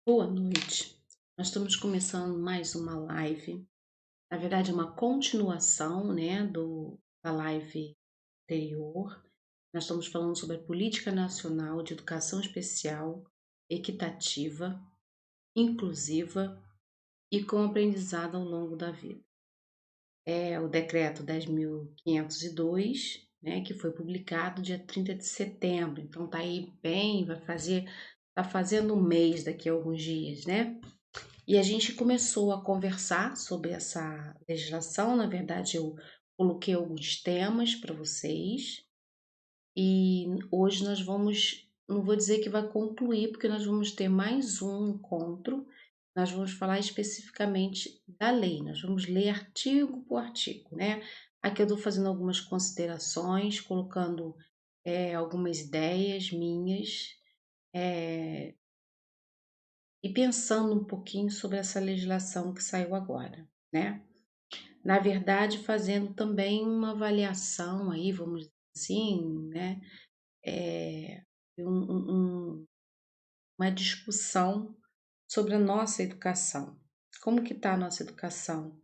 Boa noite. Nós estamos começando mais uma live. Na verdade, é uma continuação, né, da live anterior. Nós estamos falando sobre a Política Nacional de Educação Especial, equitativa, inclusiva e com aprendizado ao longo da vida. É o decreto 10.502, né, que foi publicado dia 30 de setembro. Então tá aí bem, tá fazendo um mês daqui a alguns dias, né? E a gente começou a conversar sobre essa legislação. Na verdade, eu coloquei alguns temas para vocês e hoje nós vamos, não vou dizer que vai concluir, porque nós vamos ter mais um encontro. Nós vamos falar especificamente da lei, nós vamos ler artigo por artigo, né? Aqui eu estou fazendo algumas considerações, colocando algumas ideias minhas, é, e pensando um pouquinho sobre essa legislação que saiu agora, né? Na verdade, fazendo também uma avaliação aí, vamos dizer assim, né? É, uma discussão sobre a nossa educação. Como que está a nossa educação,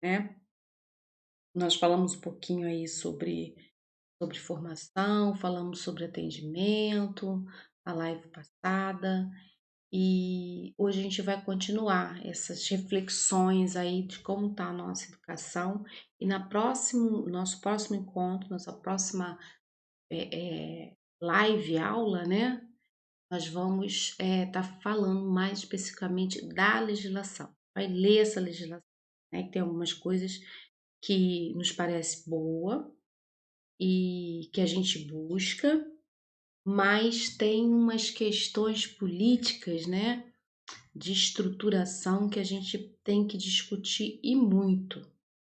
né? Nós falamos um pouquinho aí sobre formação, falamos sobre atendimento, a live passada, e hoje a gente vai continuar essas reflexões aí de como está a nossa educação e nosso próximo encontro, nossa próxima live aula, né? Nós vamos estar falando mais especificamente da legislação. Vai ler essa legislação, né? Que tem algumas coisas que nos parece boa e que a gente busca, mas tem umas questões políticas, né? De estruturação que a gente tem que discutir e muito,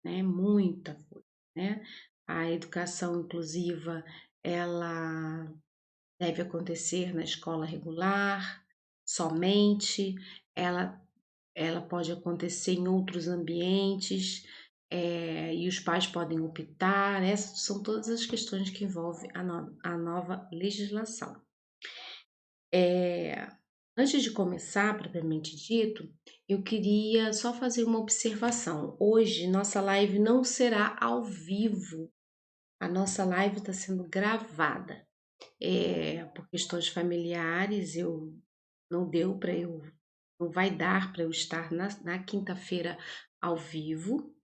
né? Muita coisa, né? A educação inclusiva, ela deve acontecer na escola regular somente, ela, ela pode acontecer em outros ambientes, e os pais podem optar. Essas são todas as questões que envolvem a nova legislação. Antes de começar, propriamente dito, eu queria só fazer uma observação. Hoje, nossa live não será ao vivo. A nossa live está sendo gravada. Por questões familiares, não vai dar para eu estar na quinta-feira ao vivo.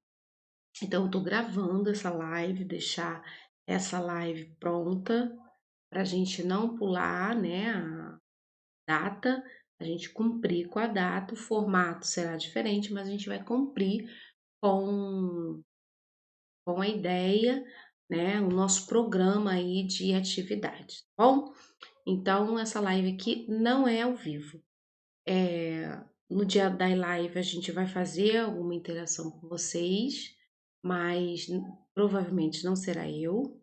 Então, eu estou gravando essa live, deixar essa live pronta para a gente não pular, né, a data, a gente cumprir com a data. O formato será diferente, mas a gente vai cumprir com, com a ideia, né, o nosso programa aí de atividades, tá bom? Então, essa live aqui não é ao vivo. No dia da live a gente vai fazer alguma interação com vocês, mas provavelmente não será eu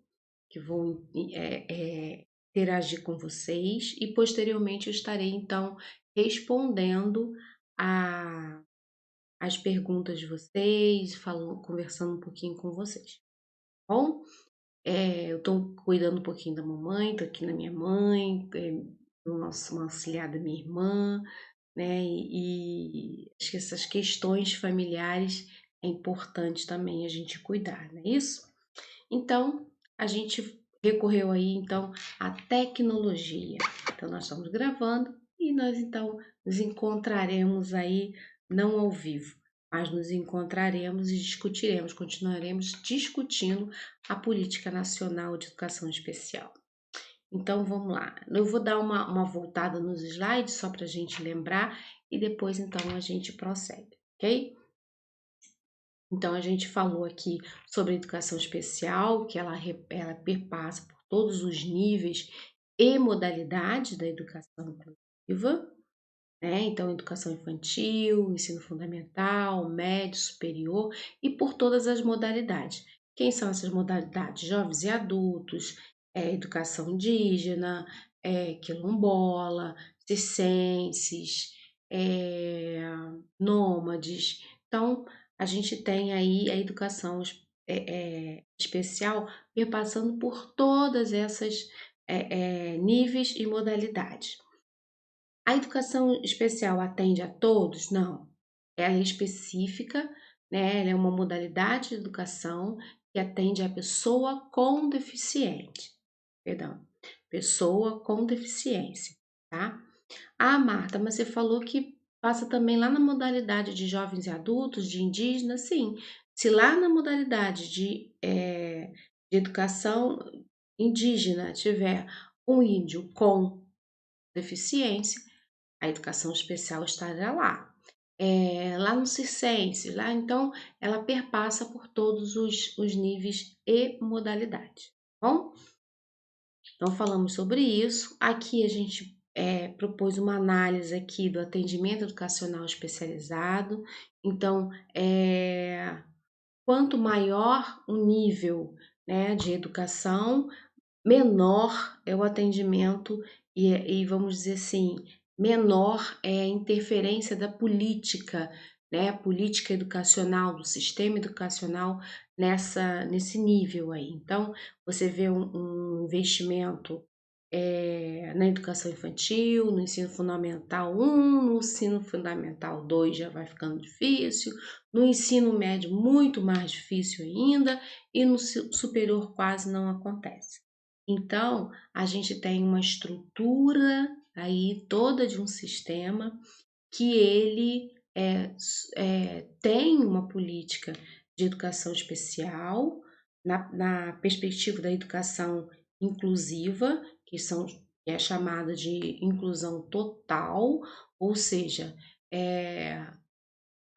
que vou interagir com vocês, e posteriormente eu estarei então respondendo a, as perguntas de vocês, conversando um pouquinho com vocês, tá bom? Eu estou cuidando um pouquinho da mamãe, estou aqui na minha mãe, uma auxiliar da minha irmã, né? E acho que essas questões familiares é importante também a gente cuidar, não é isso? Então, a gente recorreu aí então à tecnologia. Então, nós estamos gravando e nós então nos encontraremos aí, não ao vivo, mas nos encontraremos e discutiremos, continuaremos discutindo a Política Nacional de Educação Especial. Então vamos lá, eu vou dar uma voltada nos slides só para a gente lembrar e depois então a gente prossegue, ok? Então a gente falou aqui sobre a educação especial, que ela perpassa por todos os níveis e modalidades da educação inclusiva, né? Então educação infantil, ensino fundamental, médio, superior e por todas as modalidades. Quem são essas modalidades? Jovens e adultos, educação indígena, quilombola, circenses, nômades. Então, a gente tem aí a educação especial perpassando por todas essas níveis e modalidades. A educação especial atende a todos? Não. Ela é específica, né? Ela é uma modalidade de educação que atende a pessoa com deficiente. Perdão, pessoa com deficiência, tá? Ah, Marta, mas você falou que passa também lá na modalidade de jovens e adultos, de indígenas, sim. Se lá na modalidade de educação indígena tiver um índio com deficiência, a educação especial estará lá. Lá no circense, lá então ela perpassa por todos os níveis e modalidades, tá bom? Então falamos sobre isso. Aqui a gente propôs uma análise aqui do atendimento educacional especializado. Então, quanto maior o nível, né, de educação, menor é o atendimento e vamos dizer assim, menor é a interferência da política, né, política educacional, do sistema educacional nesse nível aí. Então, você vê um investimento na educação infantil, no ensino fundamental 1, no ensino fundamental 2 já vai ficando difícil, no ensino médio muito mais difícil ainda, e no superior quase não acontece. Então, a gente tem uma estrutura aí toda de um sistema que ele tem uma política de educação especial na perspectiva da educação inclusiva, que é chamada de inclusão total, ou seja,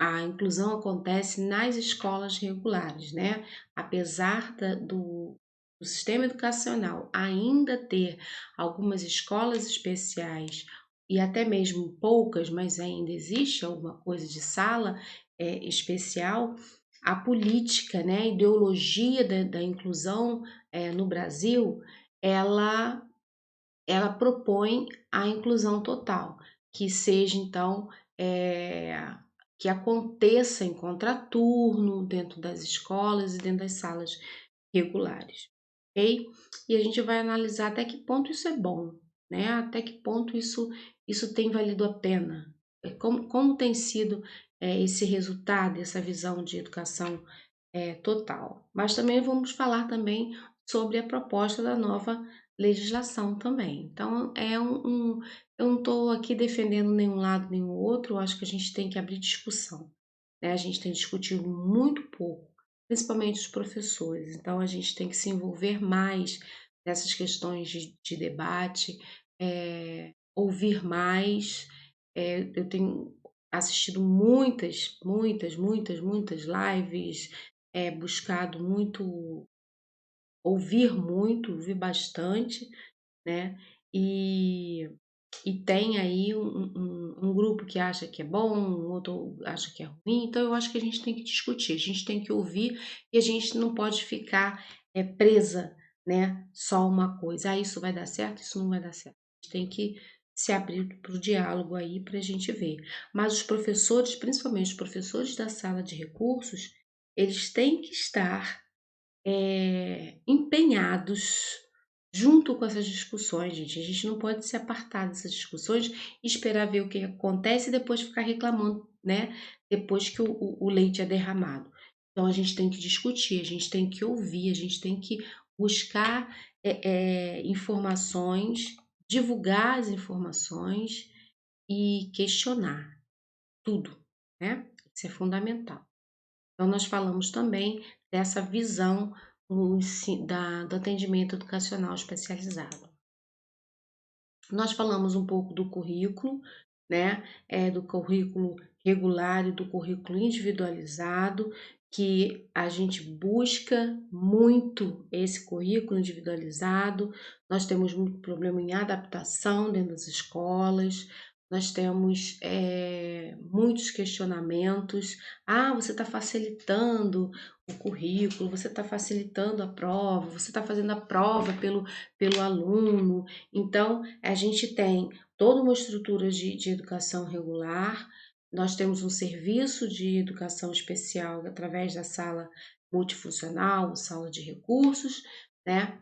a inclusão acontece nas escolas regulares, né? Apesar do sistema educacional ainda ter algumas escolas especiais e até mesmo poucas, mas ainda existe alguma coisa de sala especial, a política, né, a ideologia da inclusão no Brasil, ela, ela propõe a inclusão total, que seja então é, que aconteça em contraturno dentro das escolas e dentro das salas regulares, ok? E a gente vai analisar até que ponto isso é bom, né? Até que ponto isso tem valido a pena, como tem sido esse resultado, essa visão de educação total. Mas também vamos falar também sobre a proposta da nova legislação também. Então, eu não estou aqui defendendo nenhum lado nem o outro, eu acho que a gente tem que abrir discussão, né? A gente tem discutido muito pouco, principalmente os professores, então a gente tem que se envolver mais nessas questões de debate, ouvir mais. Eu tenho assistido muitas lives, buscado muito, ouvir bastante, né? E, e tem aí um grupo que acha que é bom, um outro acha que é ruim, então eu acho que a gente tem que discutir, a gente tem que ouvir e a gente não pode ficar presa, né? Só uma coisa, isso vai dar certo, isso não vai dar certo. A gente tem que se abrir para o diálogo aí para a gente ver. Mas os professores, principalmente os professores da sala de recursos, eles têm que estar empenhados junto com essas discussões, gente. A gente não pode se apartar dessas discussões e esperar ver o que acontece e depois ficar reclamando, né? Depois que o leite é derramado. Então a gente tem que discutir, a gente tem que ouvir, a gente tem que buscar informações, divulgar as informações e questionar tudo, né? Isso é fundamental. Então, nós falamos também dessa visão do atendimento educacional especializado. Nós falamos um pouco do currículo, né? Do currículo regular e do currículo individualizado, que a gente busca muito esse currículo individualizado. Nós temos muito problema em adaptação dentro das escolas, nós temos muitos questionamentos. Ah, você está facilitando o currículo, você está facilitando a prova, você está fazendo a prova pelo aluno. Então, a gente tem toda uma estrutura de educação regular, nós temos um serviço de educação especial através da sala multifuncional, sala de recursos, né?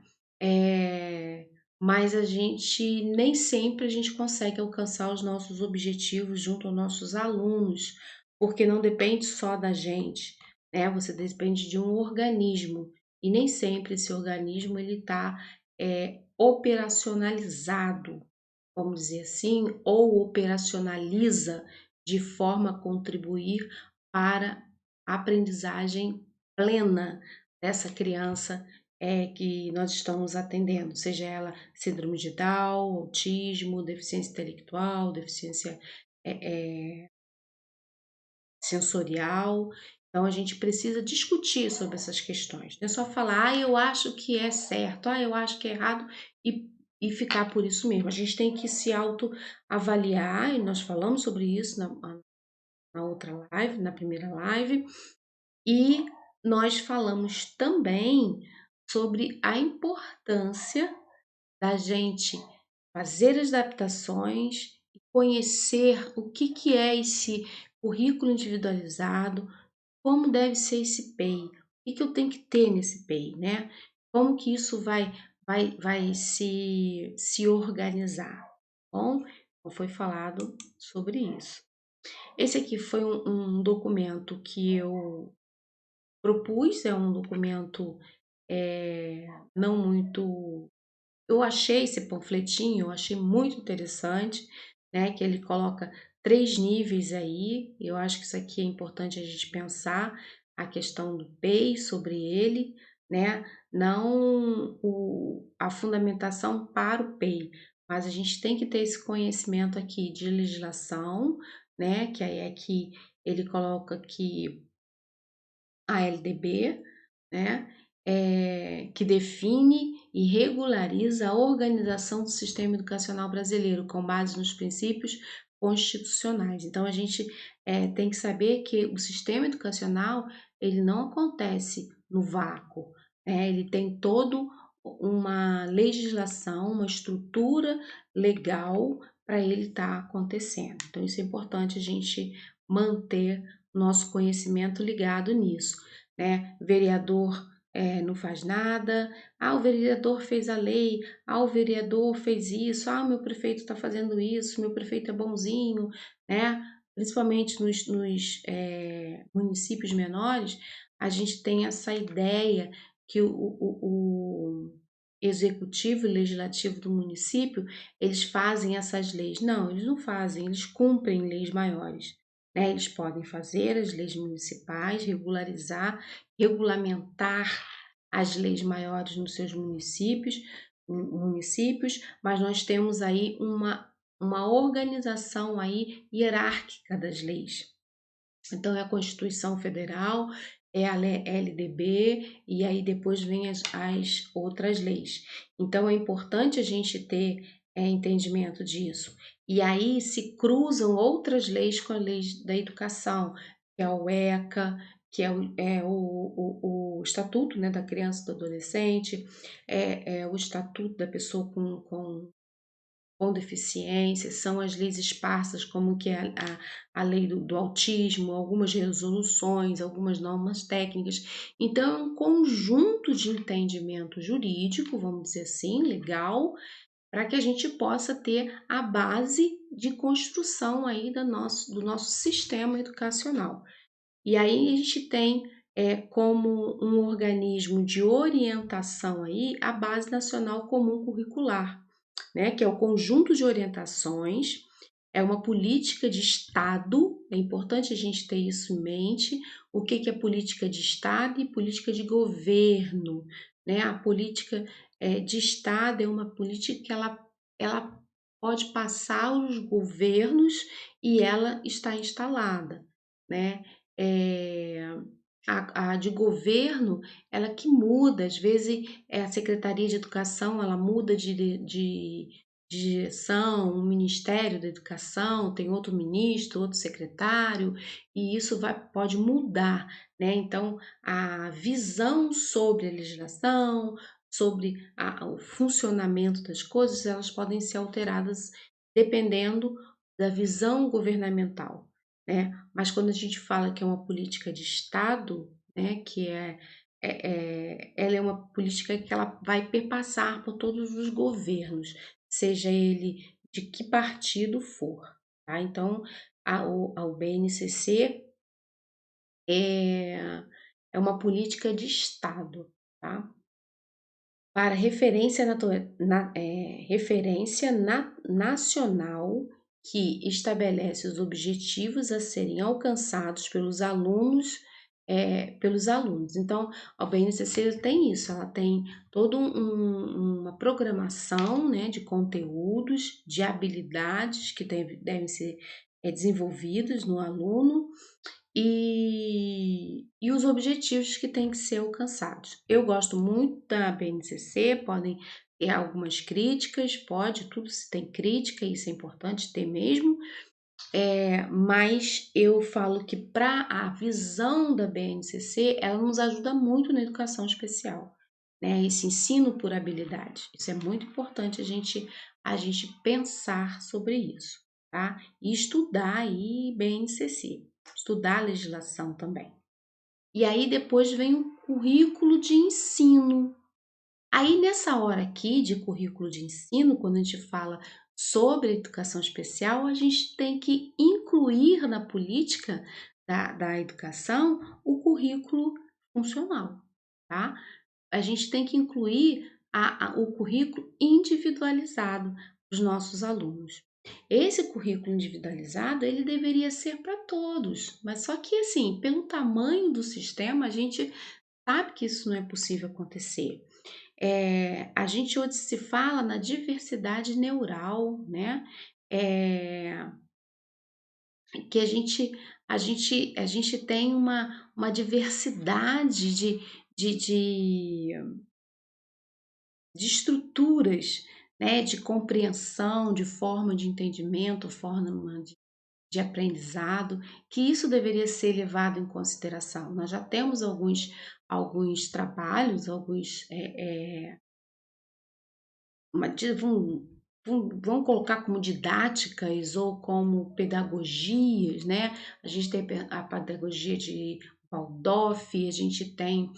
mas a gente nem sempre a gente consegue alcançar os nossos objetivos junto aos nossos alunos, porque não depende só da gente, né? Você depende de um organismo e nem sempre esse organismo ele está operacionalizado, vamos dizer assim, ou operacionaliza de forma a contribuir para a aprendizagem plena dessa criança que nós estamos atendendo, seja ela síndrome de Down, autismo, deficiência intelectual, deficiência sensorial. Então, a gente precisa discutir sobre essas questões. Não é só falar, eu acho que é certo, eu acho que é errado, e ficar por isso mesmo. A gente tem que se autoavaliar, e nós falamos sobre isso na outra live, na primeira live, e nós falamos também sobre a importância da gente fazer as adaptações e conhecer o que é esse currículo individualizado, como deve ser esse PEI, o que eu tenho que ter nesse PEI, né? Como que isso vai se organizar, tá bom? Então, foi falado sobre isso. Esse aqui foi um documento que eu propus, é um documento não muito. Eu achei esse panfletinho, eu achei muito interessante, né? Que ele coloca 3 níveis aí. Eu acho que isso aqui é importante a gente pensar a questão do PEI sobre ele, né? Não a fundamentação para o PEI, mas a gente tem que ter esse conhecimento aqui de legislação, né? Que aí é que ele coloca que a LDB, né, que define e regulariza a organização do sistema educacional brasileiro com base nos princípios constitucionais. Então, a gente tem que saber que o sistema educacional ele não acontece no vácuo, né? Ele tem todo uma legislação, uma estrutura legal para ele estar acontecendo. Então, isso é importante a gente manter nosso conhecimento ligado nisso, né? Vereador não faz nada, o vereador fez a lei, o vereador fez isso, o meu prefeito está fazendo isso, meu prefeito é bonzinho, né? Principalmente nos municípios menores, a gente tem essa ideia que o executivo e legislativo do município, eles fazem essas leis. Não, eles não fazem, eles cumprem leis maiores, né? Eles podem fazer as leis municipais, regularizar, regulamentar as leis maiores nos seus municípios, mas nós temos aí uma organização aí hierárquica das leis. Então, é a Constituição Federal, é a LDB, e aí depois vem as outras leis. Então, é importante a gente ter entendimento disso. E aí se cruzam outras leis com a lei da educação, que é o ECA, que é o Estatuto, né, da Criança e do Adolescente, é o Estatuto da Pessoa com deficiência, são as leis esparsas, como que é a lei do autismo, algumas resoluções, algumas normas técnicas. Então, é um conjunto de entendimento jurídico, vamos dizer assim, legal, para que a gente possa ter a base de construção aí do nosso sistema educacional. E aí a gente tem como um organismo de orientação aí a Base Nacional Comum Curricular, né, que é o conjunto de orientações, é uma política de Estado, é importante a gente ter isso em mente, o que é política de Estado e política de governo, né? A política de Estado é uma política que ela pode passar os governos e ela está instalada, né? É, a de governo, ela que muda, às vezes a Secretaria de Educação, ela muda de direção, um Ministério da Educação, tem outro ministro, outro secretário, e isso pode mudar, né? Então, a visão sobre a legislação, sobre o funcionamento das coisas, elas podem ser alteradas dependendo da visão governamental, né? Mas quando a gente fala que é uma política de Estado, né, que é ela é uma política que ela vai perpassar por todos os governos, seja ele de que partido for, tá? Então, o BNCC é uma política de Estado, tá? Para nacional que estabelece os objetivos a serem alcançados pelos alunos. Então, a BNCC tem isso, ela tem toda uma programação, né, de conteúdos, de habilidades que devem ser desenvolvidos no aluno e os objetivos que têm que ser alcançados. Eu gosto muito da BNCC, podem ter algumas críticas, pode, tudo se tem crítica, isso é importante ter mesmo, mas eu falo que para a visão da BNCC, ela nos ajuda muito na educação especial, né? Esse ensino por habilidade. Isso é muito importante a gente pensar sobre isso, tá? E estudar aí BNCC, estudar a legislação também. E aí depois vem o currículo de ensino. Aí nessa hora aqui de currículo de ensino, quando a gente fala sobre educação especial, a gente tem que incluir na política da educação o currículo funcional, tá? A gente tem que incluir o currículo individualizado dos nossos alunos. Esse currículo individualizado, ele deveria ser para todos, mas só que assim, pelo tamanho do sistema, a gente sabe que isso não é possível acontecer. A gente hoje se fala na diversidade neural, né? É, que a gente tem uma diversidade de estruturas, né? De compreensão, de forma de entendimento, forma de aprendizado, que isso deveria ser levado em consideração. Nós já temos alguns trabalhos, vamos colocar como didáticas ou como pedagogias, né? A gente tem a pedagogia de Waldorf, a gente tem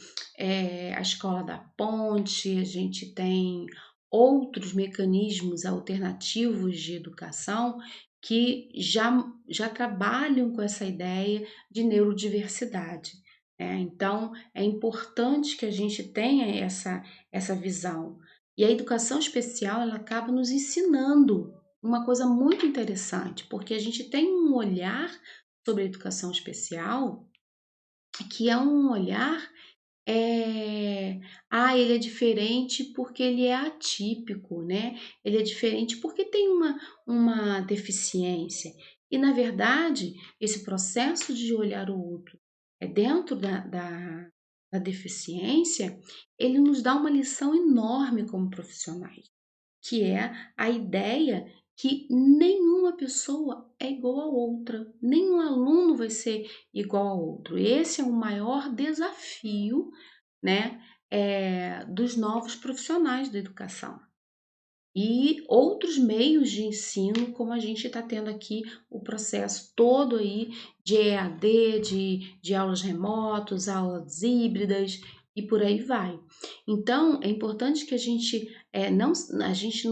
a Escola da Ponte, a gente tem outros mecanismos alternativos de educação que já trabalham com essa ideia de neurodiversidade, né? Então, é importante que a gente tenha essa visão. E a educação especial, ela acaba nos ensinando uma coisa muito interessante, porque a gente tem um olhar sobre a educação especial que é um olhar, ele é diferente porque ele é atípico, né? Ele é diferente porque tem uma deficiência. E, na verdade, esse processo de olhar o outro dentro da deficiência, ele nos dá uma lição enorme como profissionais, que é a ideia que nenhuma pessoa é igual a outra, nenhum aluno vai ser igual ao outro. Esse é o maior desafio, né, dos novos profissionais da educação. E outros meios de ensino, como a gente está tendo aqui o processo todo aí de EAD, de aulas remotas, aulas híbridas e por aí vai. Então, é importante que a gente não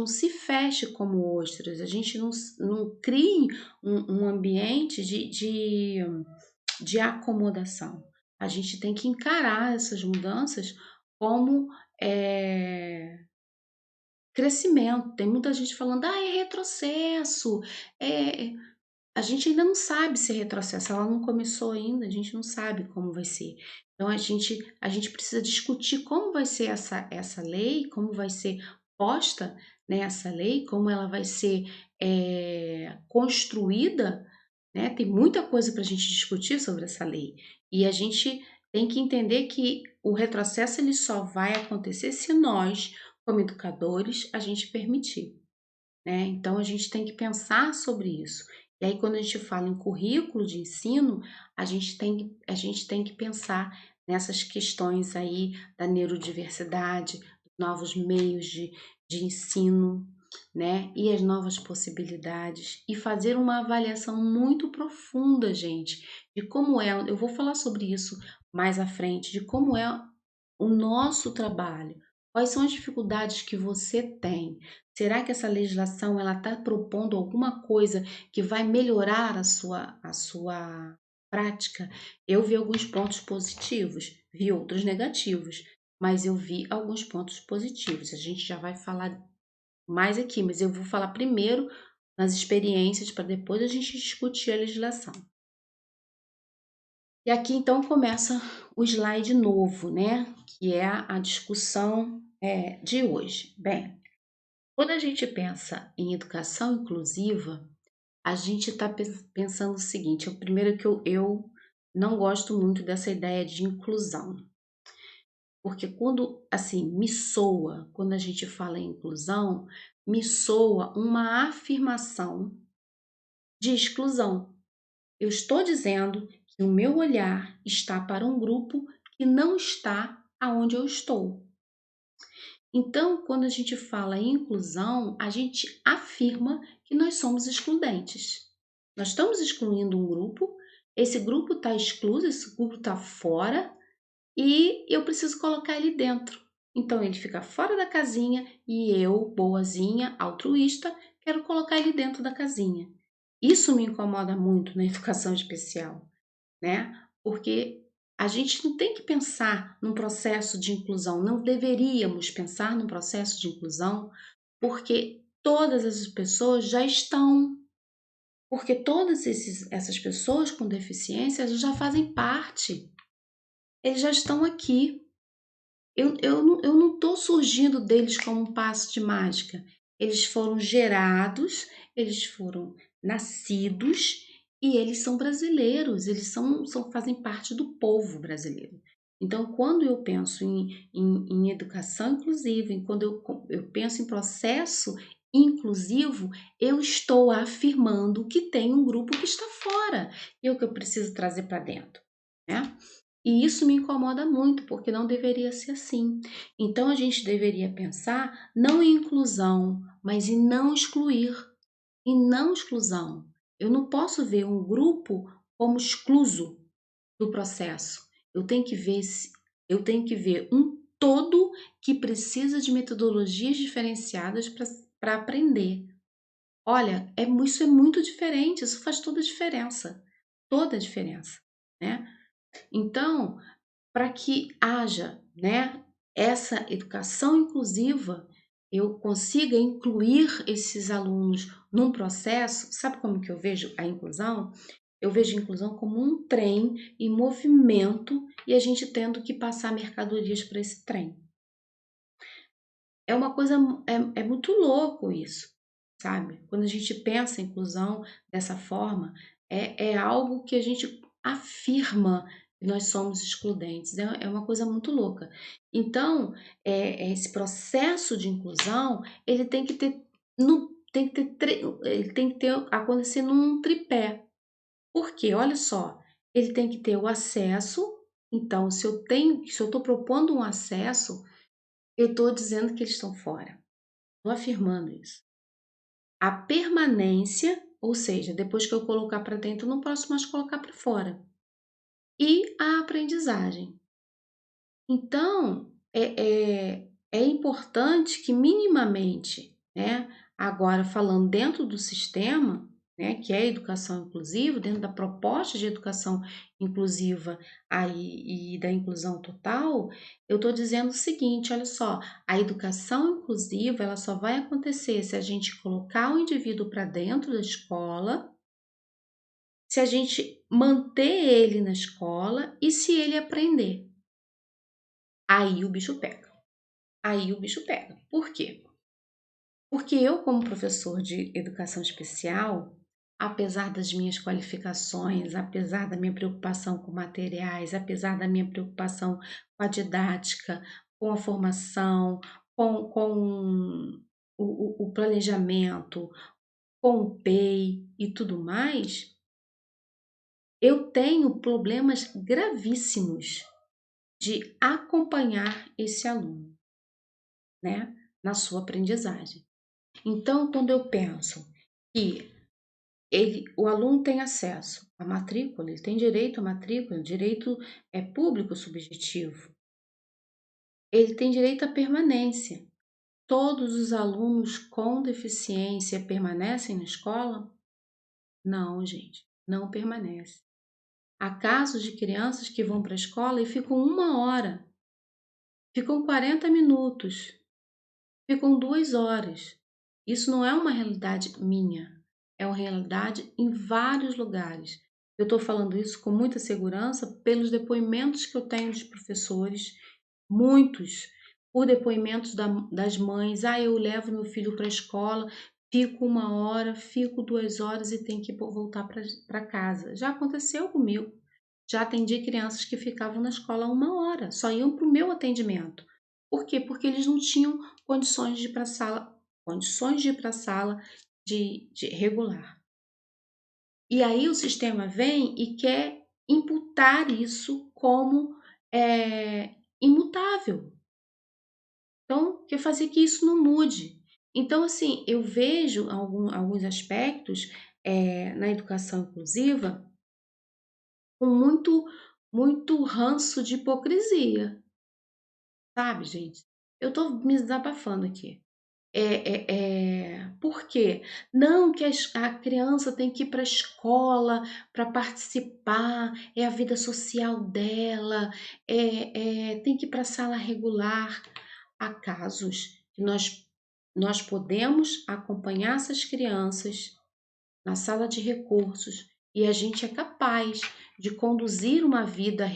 se feche como ostras, a gente não crie um ambiente de acomodação. A gente tem que encarar essas mudanças como crescimento. Tem muita gente falando, é retrocesso. É... A gente ainda não sabe se é retrocesso, ela não começou ainda, a gente não sabe como vai ser. Então a gente precisa discutir como vai ser essa lei, como vai ser posta, né, essa lei, como ela vai ser construída, né? Tem muita coisa para a gente discutir sobre essa lei. E a gente tem que entender que o retrocesso ele só vai acontecer se nós, como educadores, a gente permitir, né? Então a gente tem que pensar sobre isso. E aí, quando a gente fala em currículo de ensino, a gente tem que pensar nessas questões aí da neurodiversidade, dos novos meios de ensino, né? E as novas possibilidades, e fazer uma avaliação muito profunda, gente, de como é. Eu vou falar sobre isso mais à frente, de como é o nosso trabalho. Quais são as dificuldades que você tem? Será que essa legislação ela está propondo alguma coisa que vai melhorar a sua prática? Eu vi alguns pontos positivos, vi outros negativos, mas eu vi alguns pontos positivos. A gente já vai falar mais aqui, mas eu vou falar primeiro nas experiências para depois a gente discutir a legislação. E aqui então começa o slide novo, né? Que é a discussão de hoje. Bem, quando a gente pensa em educação inclusiva, a gente está pensando o seguinte: primeiro que eu não gosto muito dessa ideia de inclusão, porque quando assim me soa, quando a gente fala em inclusão, me soa uma afirmação de exclusão. Eu estou dizendo que o meu olhar está para um grupo que não está aonde eu estou. Então, quando a gente fala em inclusão, a gente afirma que nós somos excludentes. Nós estamos excluindo um grupo, esse grupo está excluído, esse grupo está fora e eu preciso colocar ele dentro. Então, ele fica fora da casinha e eu, boazinha, altruísta, quero colocar ele dentro da casinha. Isso me incomoda muito na educação especial, né? Porque a gente não tem que pensar num processo de inclusão, não deveríamos pensar num processo de inclusão, porque todas essas pessoas já estão, porque essas pessoas com deficiência já fazem parte, eles já estão aqui. Eu não estou surgindo deles como um passo de mágica. Eles foram gerados, eles foram nascidos e eles são brasileiros, eles fazem parte do povo brasileiro. Então, quando eu penso em educação inclusiva, quando eu penso em processo inclusivo, eu estou afirmando que tem um grupo que está fora e o que eu preciso trazer para dentro, né? E isso me incomoda muito, porque não deveria ser assim. Então a gente deveria pensar não em inclusão, mas em não excluir, em não exclusão. Eu não posso ver um grupo como excluso do processo. Eu tenho que ver eu tenho que ver um todo que precisa de metodologias diferenciadas para aprender. Olha, isso é muito diferente, isso faz toda a diferença, né? Então, para que haja, né, essa educação inclusiva, eu consiga incluir esses alunos num processo. Sabe como que eu vejo a inclusão? Eu vejo a inclusão como um trem em movimento e a gente tendo que passar mercadorias para esse trem. É uma coisa, é muito louco isso, sabe? Quando a gente pensa em inclusão dessa forma, é algo que a gente afirma que nós somos excludentes, é uma coisa muito louca. Então, esse processo de inclusão, ele tem que ter, ele tem que ter, acontecer num tripé. Por quê? Olha só, ele tem que ter o acesso. Então, se eu estou propondo um acesso, eu estou dizendo que eles estão fora. Estou afirmando isso. A permanência, ou seja, depois que eu colocar para dentro, eu não posso mais colocar para fora. E a aprendizagem. Então, é importante que minimamente, né, agora falando dentro do sistema, né, que é a educação inclusiva, dentro da proposta de educação inclusiva aí, e da inclusão total, eu estou dizendo o seguinte: olha só, a educação inclusiva ela só vai acontecer se a gente colocar o indivíduo para dentro da escola, se a gente manter ele na escola e se ele aprender. Aí o bicho pega. Aí o bicho pega. Por quê? Porque eu, como professor de educação especial, apesar das minhas qualificações, apesar da minha preocupação com materiais, apesar da minha preocupação com a didática, com a formação, com o planejamento, com o PEI e tudo mais, eu tenho problemas gravíssimos de acompanhar esse aluno, né, na sua aprendizagem. Então, quando eu penso que o aluno tem acesso à matrícula, ele tem direito à matrícula, direito público subjetivo. ele tem direito à permanência. Todos os alunos com deficiência permanecem na escola? Não, gente, não permanece. Há casos de crianças que vão para a escola e ficam 1 hora, ficam 40 minutos, ficam 2 horas. Isso não é uma realidade minha, é uma realidade em vários lugares. Eu estou falando isso com muita segurança pelos depoimentos que eu tenho de professores, muitos, por depoimentos das mães. Ah, eu levo meu filho para a escola, fico 1 hora, fico 2 horas e tenho que voltar para casa. Já aconteceu comigo. Já atendi crianças que ficavam na escola 1 hora, só iam para o meu atendimento. Por quê? Porque eles não tinham condições de ir para a sala, de regular. E aí o sistema vem e quer imputar isso como imutável. Então, quer fazer que isso não mude. Então, assim, eu vejo alguns aspectos na educação inclusiva com muito ranço de hipocrisia, sabe, gente? Eu tô me desabafando aqui. Por quê? Não que a criança tem que ir para a escola para participar, é a vida social dela, tem que ir para a sala regular. Há casos que nós podemos acompanhar essas crianças na sala de recursos e a gente é capaz de conduzir uma vida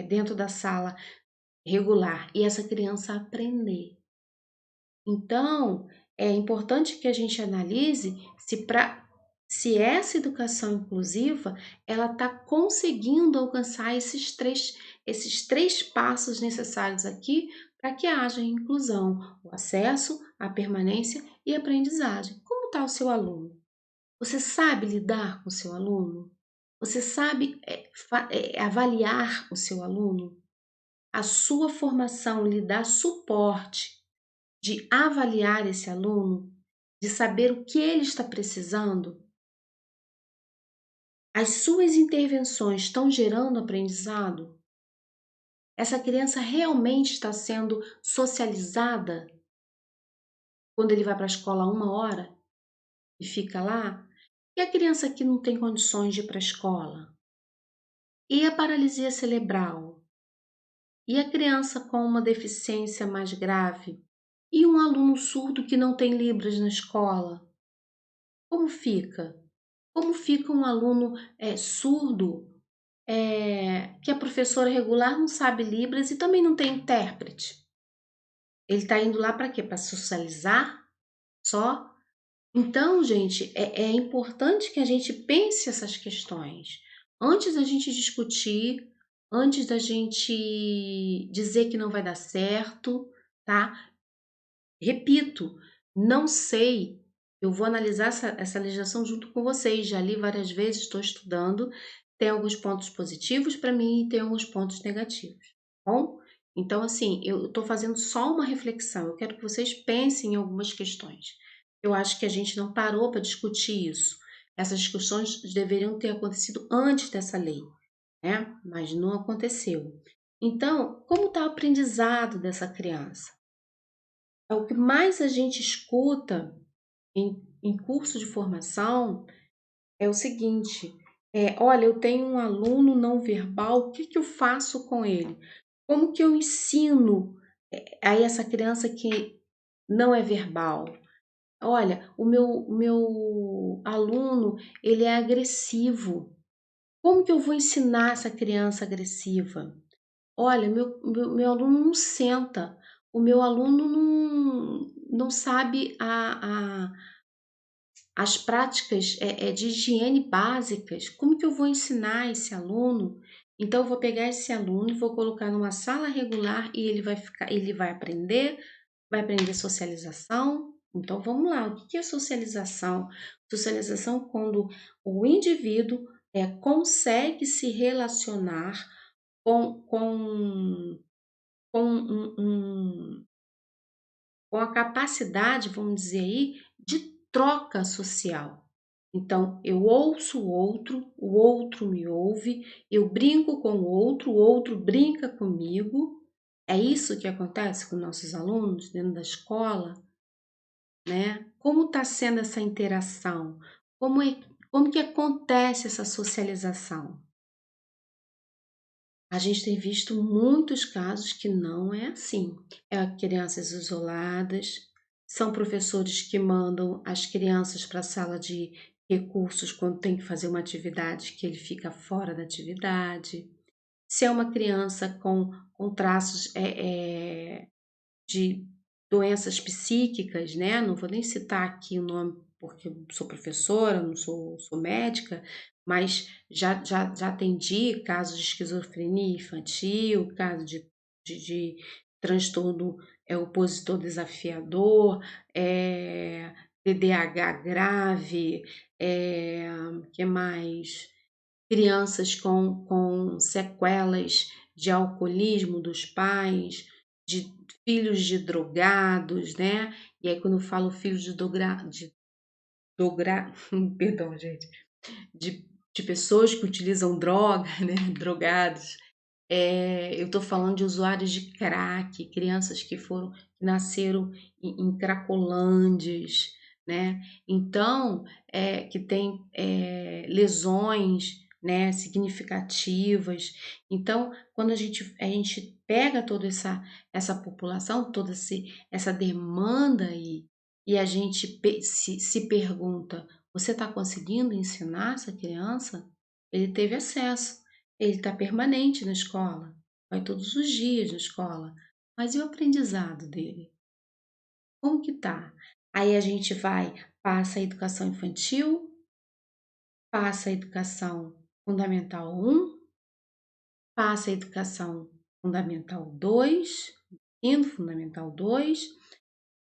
dentro da sala regular e essa criança aprender. Então, é importante que a gente analise se essa educação inclusiva ela está conseguindo alcançar esses três passos necessários aqui para que haja inclusão, o acesso, a permanência e a aprendizagem. Como está o seu aluno? Você sabe lidar com o seu aluno? Você sabe avaliar o seu aluno? A sua formação lhe dá suporte de avaliar esse aluno, de saber o que ele está precisando? As suas intervenções estão gerando aprendizado? Essa criança realmente está sendo socializada quando ele vai para a escola 1 hora e fica lá? E a criança que não tem condições de ir para a escola? E a paralisia cerebral? E a criança com uma deficiência mais grave? E um aluno surdo que não tem libras na escola? Como fica? Como fica um aluno surdo, que a professora regular não sabe Libras e também não tem intérprete? Ele está indo lá para quê? Para socializar só? Então, gente, é importante que a gente pense essas questões antes da gente discutir, antes da gente dizer que não vai dar certo, tá? Repito, não sei. Eu vou analisar essa legislação junto com vocês. Já li várias vezes, estou estudando. Tem alguns pontos positivos para mim e tem alguns pontos negativos, tá bom? Então, assim, eu estou fazendo só uma reflexão. Eu quero que vocês pensem em algumas questões. Eu acho que a gente não parou para discutir isso. Essas discussões deveriam ter acontecido antes dessa lei, né? Mas não aconteceu. Então, como está o aprendizado dessa criança? O que mais a gente escuta em curso de formação é o seguinte: olha, eu tenho um aluno não verbal, o que eu faço com ele? Como que eu ensino a essa criança que não é verbal? Olha, o meu aluno, ele é agressivo. Como que eu vou ensinar essa criança agressiva? Olha, meu aluno não senta, o meu aluno não sabe as práticas de higiene básicas. Como que eu vou ensinar esse aluno? Então, eu vou pegar esse aluno e vou colocar numa sala regular e ele vai aprender socialização. Então, vamos lá, o que é socialização? Socialização é quando o indivíduo consegue se relacionar com com, com a capacidade, vamos dizer aí, de troca social. Então, eu ouço o outro me ouve, eu brinco com o outro brinca comigo. É isso que acontece com nossos alunos dentro da escola, né? Como está sendo essa interação? Como é, como que acontece essa socialização? A gente tem visto muitos casos que não é assim. É crianças isoladas, são professores que mandam as crianças para a sala de recursos quando tem que fazer uma atividade que ele fica fora da atividade. Se é uma criança com traços de doenças psíquicas, né? Não vou nem citar aqui o nome porque eu sou professora, não sou médica, mas já atendi casos de esquizofrenia infantil, caso de transtorno opositor desafiador, TDAH grave, que mais? Crianças com sequelas de alcoolismo dos pais, de filhos de drogados, né? E aí, quando eu falo filhos dogra, perdão, gente, de, de pessoas que utilizam droga, né? Drogados, eu estou falando de usuários de crack, crianças que nasceram em cracolândias, né? Então, que tem lesões, né, significativas. Então, quando a gente pega toda essa população, essa demanda aí, e a gente se pergunta, você está conseguindo ensinar essa criança? Ele teve acesso. Ele está permanente na escola, vai todos os dias na escola, mas e o aprendizado dele? Como que tá? Aí a gente passa a educação infantil, passa a educação fundamental 1, passa a educação fundamental 2, ensino fundamental 2,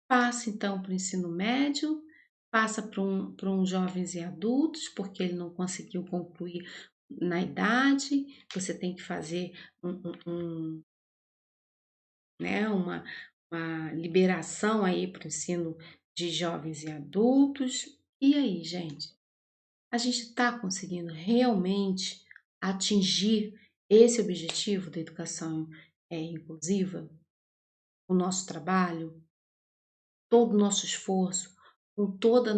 passa então para o ensino médio, passa para um jovens e adultos, porque ele não conseguiu concluir na idade, você tem que fazer né, uma liberação aí para o ensino de jovens e adultos. E aí, gente, a gente está conseguindo realmente atingir esse objetivo da educação inclusiva? O nosso trabalho, todo o nosso esforço, com toda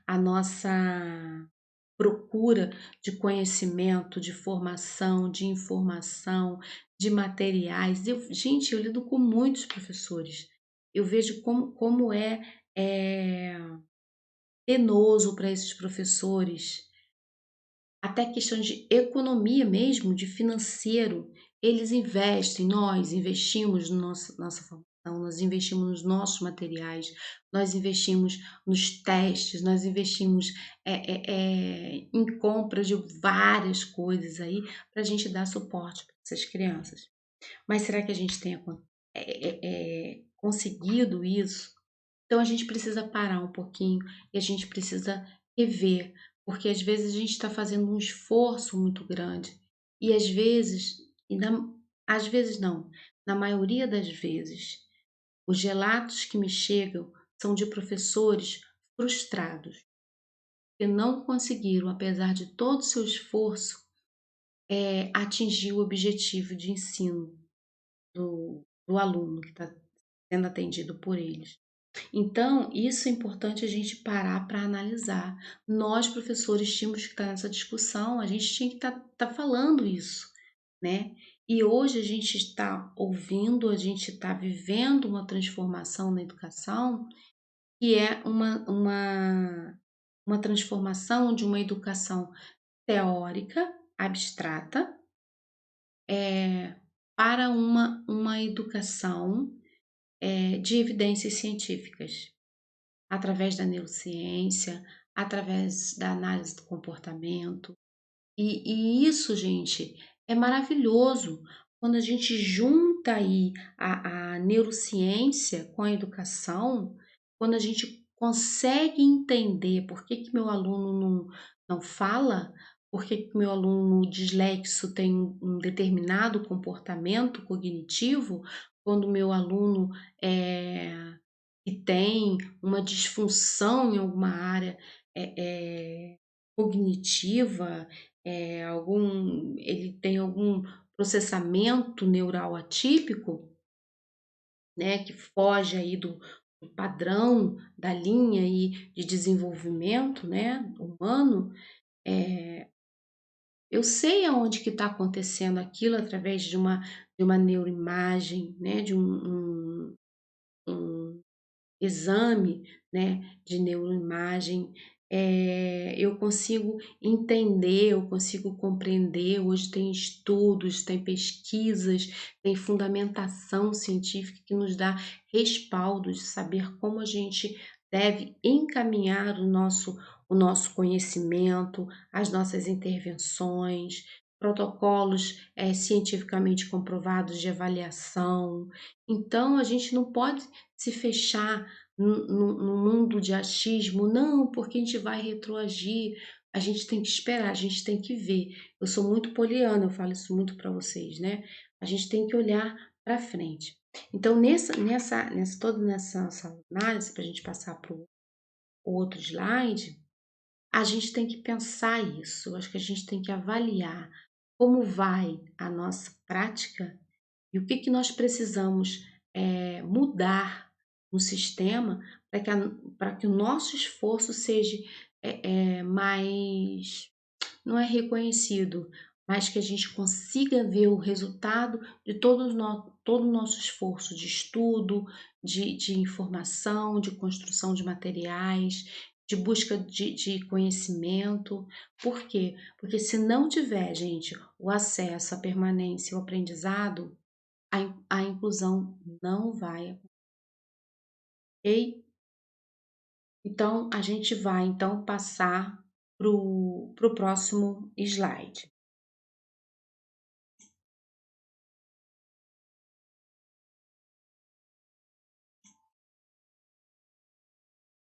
a nossa procura de conhecimento, de formação, de informação, de materiais. Gente, eu lido com muitos professores. Eu vejo como é penoso para esses professores, até questão de economia mesmo, de financeiro. Eles investem, nós investimos no nossa formação, nós investimos nos nossos materiais, nós investimos nos testes, nós investimos em compras de várias coisas aí para a gente dar suporte para essas crianças. Mas será que a gente tem conseguido isso? Então a gente precisa parar um pouquinho e a gente precisa rever, porque às vezes a gente está fazendo um esforço muito grande e às vezes não, na maioria das vezes, os relatos que me chegam são de professores frustrados que não conseguiram, apesar de todo o seu esforço, atingir o objetivo de ensino do aluno que está sendo atendido por eles. Então, isso é importante a gente parar para analisar. Nós, professores, tínhamos que estar nessa discussão, a gente tinha que estar falando isso, né? E hoje a gente está ouvindo, a gente está vivendo uma transformação na educação que é uma transformação de uma educação teórica, abstrata, para uma educação de evidências científicas, através da neurociência, através da análise do comportamento. E isso, gente, é maravilhoso quando a gente junta aí a neurociência com a educação, quando a gente consegue entender por que que meu aluno não fala, por que que meu aluno dislexo tem um determinado comportamento cognitivo, quando meu aluno que tem uma disfunção em alguma área cognitiva, ele tem algum processamento neural atípico, né, que foge aí do padrão da linha aí de desenvolvimento, né, humano, eh, eu sei aonde que está acontecendo aquilo através de uma neuroimagem, né, de um exame, né, de neuroimagem, eu consigo entender, eu consigo compreender. Hoje tem estudos, tem pesquisas, tem fundamentação científica que nos dá respaldo de saber como a gente deve encaminhar o nosso conhecimento, as nossas intervenções, protocolos, cientificamente comprovados de avaliação. Então a gente não pode se fechar no mundo de achismo, não, porque a gente vai retroagir. A gente tem que esperar, a gente tem que ver. Eu sou muito poliana, eu falo isso muito para vocês, né? A gente tem que olhar para frente. Então, toda nessa análise, para a gente passar para o outro slide, a gente tem que pensar isso. Eu acho que a gente tem que avaliar como vai a nossa prática e o que que nós precisamos mudar no sistema para que o nosso esforço seja mais, não é reconhecido, mas que a gente consiga ver o resultado de todo o nosso esforço de estudo, de informação, de construção de materiais, de busca de conhecimento. Por quê? Porque se não tiver, gente, o acesso, a permanência, o aprendizado, a inclusão não vai, ok? Então, a gente vai então passar para o próximo slide.